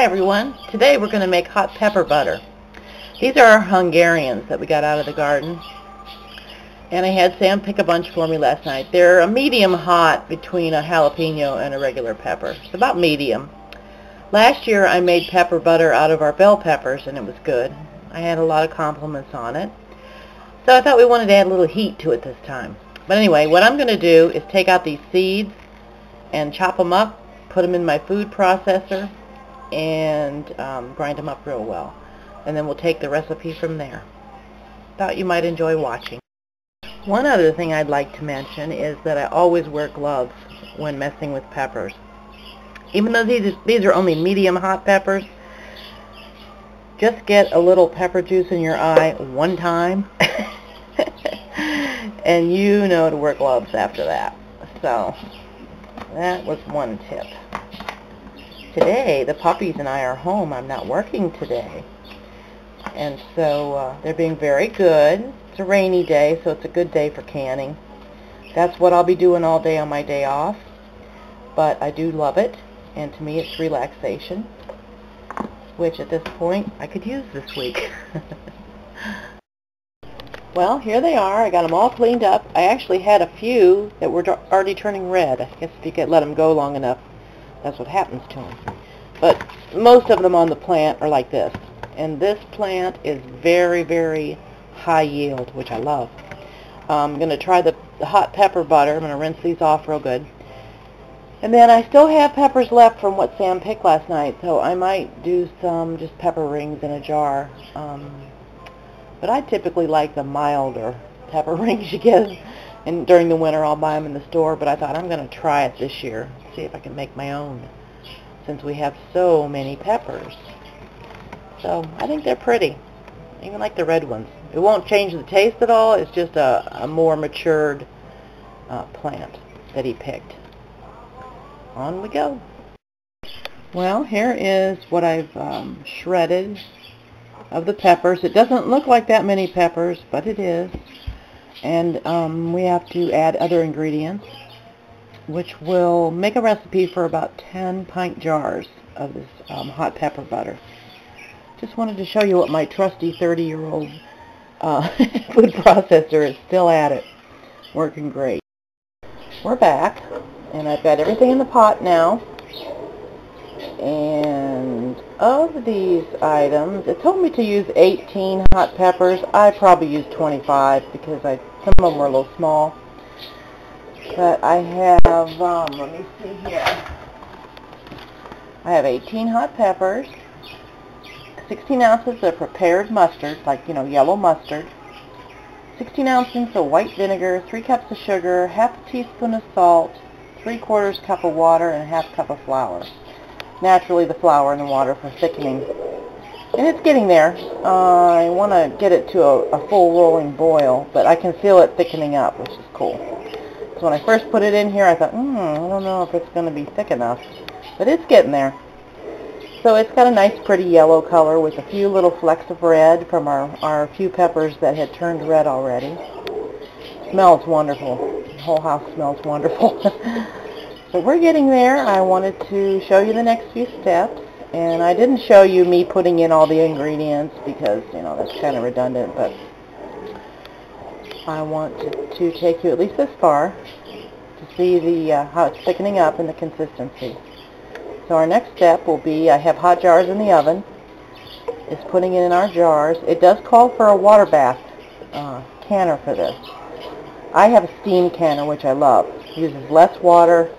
Hi everyone. Today we're going to make hot pepper butter. These are our Hungarians that we got out of the garden. And I had Sam pick a bunch for me last night. They're a medium hot between a jalapeno and a regular pepper. It's about medium. Last year I made pepper butter out of our bell peppers and it was good. I had a lot of compliments on it. So I thought we wanted to add a little heat to it this time. But anyway, what I'm going to do is take out these seeds and chop them up, put them in my food processor, and grind them up real well. And then we'll take the recipe from there. Thought you might enjoy watching. One other thing I'd like to mention is that I always wear gloves when messing with peppers. Even though these are only medium hot peppers, just get a little pepper juice in your eye one time and you know to wear gloves after that. So that was one tip. Today, the puppies and I are home. I'm not working today. And so they're being very good. It's a rainy day, so it's a good day for canning. That's what I'll be doing all day on my day off. But I do love it, and to me it's relaxation, which at this point I could use this week. Well, here they are. I got them all cleaned up. I actually had a few that were already turning red. I guess if you could let them go long enough, that's what happens to them. But most of them on the plant are like this. And this plant is very, very high yield, which I love. I'm going to try the hot pepper butter. I'm going to rinse these off real good. And then I still have peppers left from what Sam picked last night, so I might do some just pepper rings in a jar. But I typically like the milder pepper rings you get. And during the winter I'll buy them in the store, but I thought I'm going to try it this year. See if I can make my own, since we have so many peppers. So I think they're pretty. I even like the red ones. It won't change the taste at all. It's just a more matured plant that he picked. On we go. Well, here is what I've shredded of the peppers. It doesn't look like that many peppers, but it is. And we have to add other ingredients, which will make a recipe for about 10 pint jars of this hot pepper butter. Just wanted to show you what my trusty 30-year-old food processor is still at it. Working great. We're back, and I've got everything in the pot now. And of these items, it told me to use 18 hot peppers. I probably used 25 because some of them were a little small. But I have, let me see here. I have 18 hot peppers, 16 ounces of prepared mustard, like, yellow mustard, 16 ounces of white vinegar, 3 cups of sugar, half a teaspoon of salt, 3/4 cup of water, and a half cup of flour. Naturally, the flour and the water for thickening. And it's getting there. I want to get it to a full rolling boil, but I can feel it thickening up, which is cool. So when I first put it in here, I thought, I don't know if it's going to be thick enough. But it's getting there. So it's got a nice pretty yellow color with a few little flecks of red from our few peppers that had turned red already. Smells wonderful. The whole house smells wonderful. So we're getting there. I wanted to show you the next few steps. And I didn't show you me putting in all the ingredients because, that's kind of redundant. But I want to take you at least this far to see how it's thickening up and the consistency. So our next step will be, I have hot jars in the oven, is putting it in our jars. It does call for a water bath canner for this. I have a steam canner, which I love. It uses less water,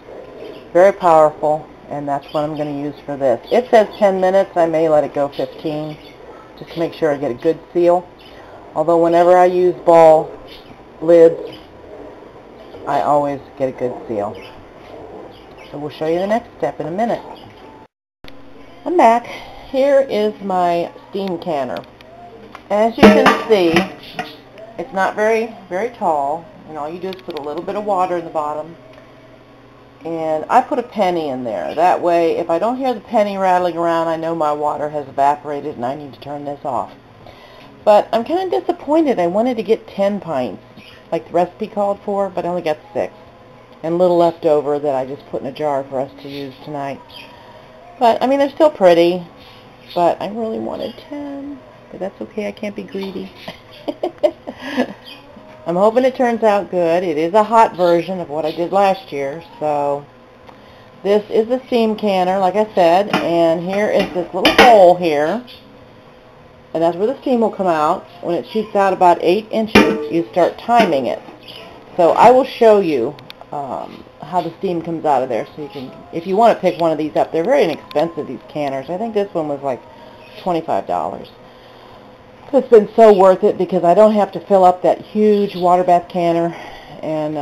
very powerful, and that's what I'm going to use for this. It says 10 minutes. I may let it go 15, just to make sure I get a good seal. Although whenever I use ball lids, I always get a good seal. So we'll show you the next step in a minute. I'm back. Here is my steam canner. As you can see, it's not very, very tall. And all you do is put a little bit of water in the bottom. And I put a penny in there. That way, if I don't hear the penny rattling around, I know my water has evaporated and I need to turn this off. But I'm kind of disappointed. I wanted to get 10 pints, like the recipe called for, but I only got 6. And a little left over that I just put in a jar for us to use tonight. But, I mean, they're still pretty. But I really wanted 10. But that's okay, I can't be greedy. I'm hoping it turns out good. It is a hot version of what I did last year. So, this is the steam canner, like I said. And here is this little hole here. And that's where the steam will come out. When it shoots out about 8 inches, you start timing it. So I will show you how the steam comes out of there. So you can, if you want to pick one of these up, they're very inexpensive, these canners. I think this one was like $25. It's been so worth it because I don't have to fill up that huge water bath canner and,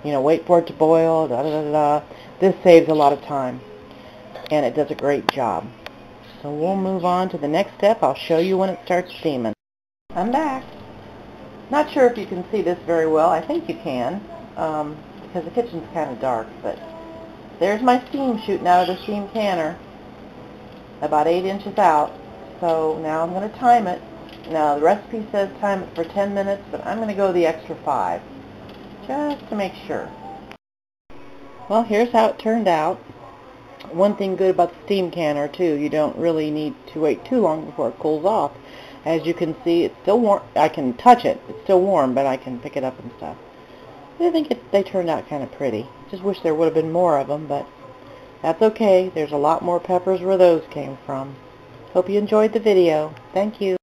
you know, wait for it to boil, da-da-da-da. This saves a lot of time, and it does a great job. So we'll move on to the next step. I'll show you when it starts steaming. I'm back. Not sure if you can see this very well. I think you can, because the kitchen's kind of dark, but there's my steam shooting out of the steam canner, about 8 inches out. So now I'm going to time it. Now the recipe says time it for 10 minutes, but I'm going to go the extra 5, just to make sure. Well, here's how it turned out. One thing good about the steam canner, too, you don't really need to wait too long before it cools off. As you can see, it's still warm. I can touch it. It's still warm, but I can pick it up and stuff. I think they turned out kind of pretty. Just wish there would have been more of them, but that's okay. There's a lot more peppers where those came from. Hope you enjoyed the video. Thank you.